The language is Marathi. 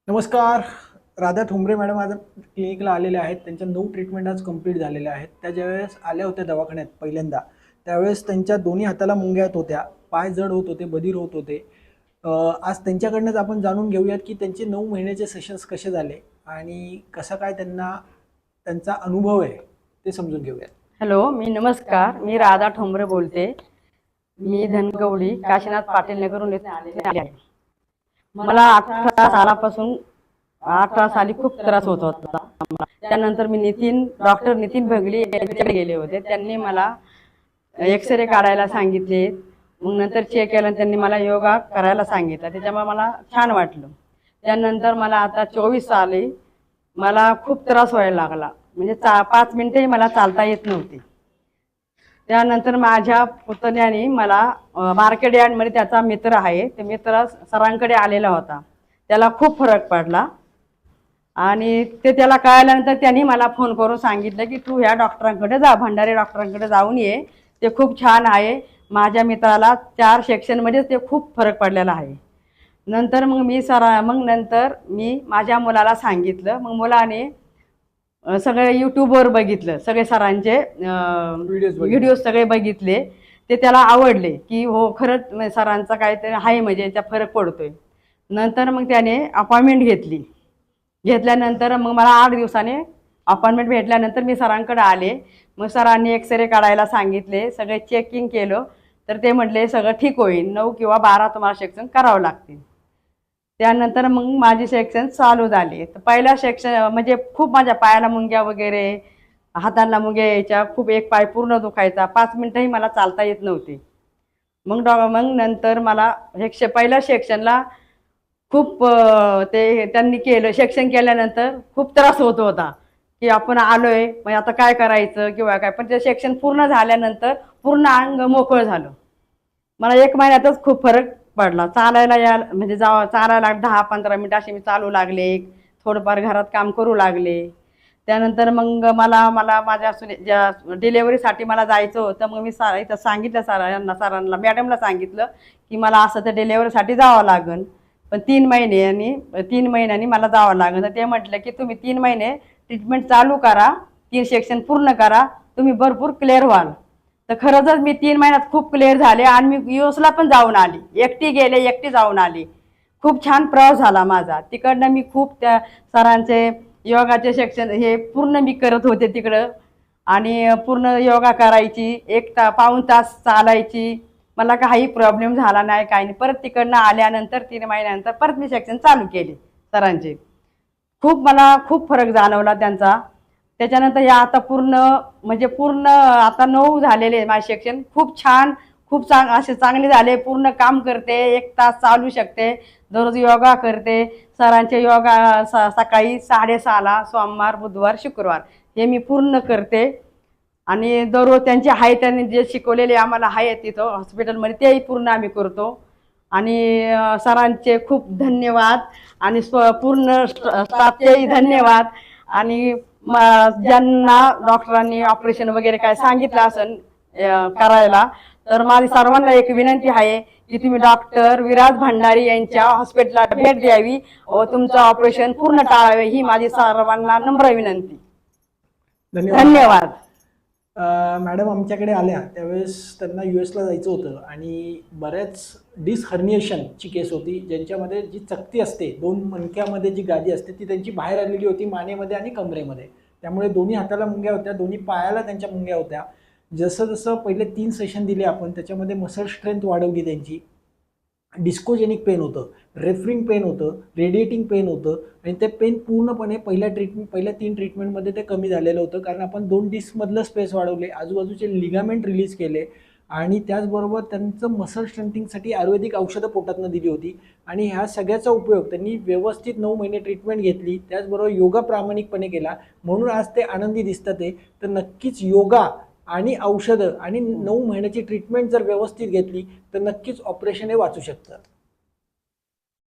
नमस्कार. राधा ठोंबरे मॅडम आज क्लिनिकला आलेल्या आहेत. त्यांच्या 9 ट्रीटमेंट आज कंप्लीट झालेल्या आहेत. त्या ज्यावेळेस आल्या होत्या दवाखान्यात पहिल्यांदा, त्यावेळेस त्यांच्या दोन्ही हाताला मुंग्या येत होत्या, पाय जड होत होते, बधीर होत होते. आज त्यांच्याकडनंच आपण जाणून घेऊयात की त्यांचे 9 महिन्याचे सेशन्स कसे झाले आणि कसा काय त्यांना त्यांचा अनुभव आहे ते समजून घेऊयात. हॅलो, नमस्कार. मी राधा ठोंबरे बोलते. मी धनगवडी काशीनाथ पाटील नगरून येथे आले आहे. मला 18 सालापासून 18 साली खूप त्रास होत होता. त्यानंतर मी डॉक्टर नितीन भगली यांच्याकडे गेले होते. त्यांनी मला एक्सरे काढायला सांगितले. मग नंतर चेक केलं, त्यांनी मला योगा करायला सांगितलं. त्याच्यामुळे मला छान वाटलं. त्यानंतर मला आता 24 साली मला खूप त्रास व्हायला लागला. म्हणजे 5 मिनिटंही मला चालता येत नव्हती. त्यानंतर माझ्या पुतण्याने मला मार्केट यार्डमध्ये त्याचा मित्र आहे, ते मित्र सरांकडे आलेला होता. त्याला खूप फरक पडला आणि त्याला कळल्यानंतर त्यांनी मला फोन करून सांगितलं की तू ह्या डॉक्टरांकडे जा, भंडारे डॉक्टरांकडे जाऊन ये, ते खूप छान आहे. माझ्या मित्राला 4 सेक्शनमध्येच ते खूप फरक पडलेला आहे. नंतर नंतर मी माझ्या मुलाला सांगितलं. मग मुलाने सगळे यूट्यूबवर बघितलं, सगळे सरांचे व्हिडिओ सगळे बघितले. ते त्याला आवडले की हो खरंच सरांचा काहीतरी आहे, म्हणजे याचा फरक पडतोय. नंतर मग त्याने अपॉइंटमेंट घेतल्यानंतर मग मला 8 दिवसाने अपॉइंटमेंट भेटल्यानंतर मी सरांकडे आले. मग सरांनी एक्सरे काढायला सांगितले, सगळे चेकिंग केलं. तर ते म्हटले सगळं ठीक होईल, 9 किंवा 12 तुम्हाला सेक्शन करावं लागतील. त्यानंतर मग माझी सेक्शन चालू झाली. तर पहिला सेक्शन म्हणजे खूप माझ्या पायाला मुंग्या वगैरे, हाताला मुंग्या यायच्या, खूप एक पाय पूर्ण दुखायचा, 5 मिनिटंही मला चालता येत नव्हती. मग नंतर मला पहिल्या सेक्शनला खूप ते त्यांनी केलं. सेक्शन केल्यानंतर खूप त्रास होत होता की आपण आलोय, मग आता काय करायचं किंवा काय. पण ते सेक्शन पूर्ण झाल्यानंतर पूर्ण अंग मोकळं झालं. मला 1 महिन्यातच खूप फरक पडला. चालायला म्हणजे चालायला 10-15 मिनिटं असे मी चालू लागले. थोडंफार घरात काम करू लागले. त्यानंतर मग मला माझ्या ज्या डिलेवरीसाठी मला जायचं होतं. मग मी इथं सांगितलं सरांना मॅडमला सांगितलं की मला असं तर डिलेवरीसाठी जावं लागेल, पण 3 महिन्यांनी मला जावं लागेल. तर ते म्हटलं की तुम्ही 3 महिने ट्रीटमेंट चालू करा, 3 सेक्शन पूर्ण करा, तुम्ही भरपूर क्लिअर व्हाल. तर खरंच मी 3 महिन्यात खूप क्लिअर झाले आणि मी यूएसला पण जाऊन आली. एकटी गेले, एकटी जाऊन आली. खूप छान प्रवास झाला माझा. तिकडनं मी खूप त्या सरांचे योगाचे सेक्शन हे पूर्ण मी करत होते तिकडं. आणि पूर्ण योगा करायची, पाऊण तास चालायची. मला काही प्रॉब्लेम झाला नाही, काही नाही. परत तिकडनं आल्यानंतर 3 महिन्यानंतर परत मी सेक्शन चालू केले सरांचे. मला खूप फरक जाणवला त्यांचा. त्याच्यानंतर या आता पूर्ण आता 9 झालेले माझे सेक्शन. खूप छान, असे चांगले झाले. पूर्ण काम करते, 1 तास चालू शकते, दररोज योगा करते. सरांचे योगा सकाळी 6:30ला सोमवार, बुधवार, शुक्रवार हे मी पूर्ण करते. आणि दररोज त्यांनी जे शिकवलेले आम्हाला आहे तिथं हॉस्पिटलमध्ये तेही पूर्ण आम्ही करतो. आणि सरांचे खूप धन्यवाद आणि पूर्ण स्टाफचेही धन्यवाद. आणि ज्यांना डॉक्टरांनी ऑपरेशन वगैरे काय सांगितलं असेल करायला, तर माझी सर्वांना एक विनंती आहे की तुम्ही डॉक्टर विराज भंडारी यांच्या हॉस्पिटलला भेट द्यावी व तुमचं ऑपरेशन पूर्ण टाळावे, ही माझी सर्वांना नम्र विनंती. धन्यवाद. मॅडम आमच्याकडे आल्या त्यावेळेस त्यांना यूएसला जायचं होतं आणि बऱ्याच डिस्क हर्निएशनची केस होती, ज्यांच्यामध्ये जी चकती असते, 2 मणक्यामध्ये जी गादी असते ती त्यांची बाहेर आलेली होती, मानेमध्ये आणि कमरेमध्ये. त्यामुळे दोन्ही हाताला मुंग्या होत्या, दोन्ही पायाला त्यांच्या मुंग्या होत्या. जसं पहिले 3 सेशन दिले आपण, त्याच्यामध्ये मसल स्ट्रेंथ वाढवली त्यांची. डिस्कोजेनिक पेन होतं, रेफरिंग पेन होतं, रेडिएटिंग पेन होतं आणि ते पेन पूर्णपणे पहिल्या 3 ट्रीटमेंटमध्ये ते कमी झालेलं होतं, कारण आपण 2 डिस्कमधलं स्पेस वाढवले, आजूबाजूचे लिगामेंट रिलीज केले आणि त्याचबरोबर त्यांचं मसल स्ट्रेंथिंगसाठी आयुर्वेदिक औषधं पोटातनं दिली होती. आणि ह्या सगळ्याचा उपयोग त्यांनी व्यवस्थित 9 महिने ट्रीटमेंट घेतली, त्याचबरोबर योगा प्रामाणिकपणे केला, म्हणून आज ते आनंदी दिसतात. तर नक्कीच योगा आणि औषधं आणि 9 महिन्याची ट्रीटमेंट जर व्यवस्थित घेतली तर नक्कीच ऑपरेशन हे वाचू शकतं.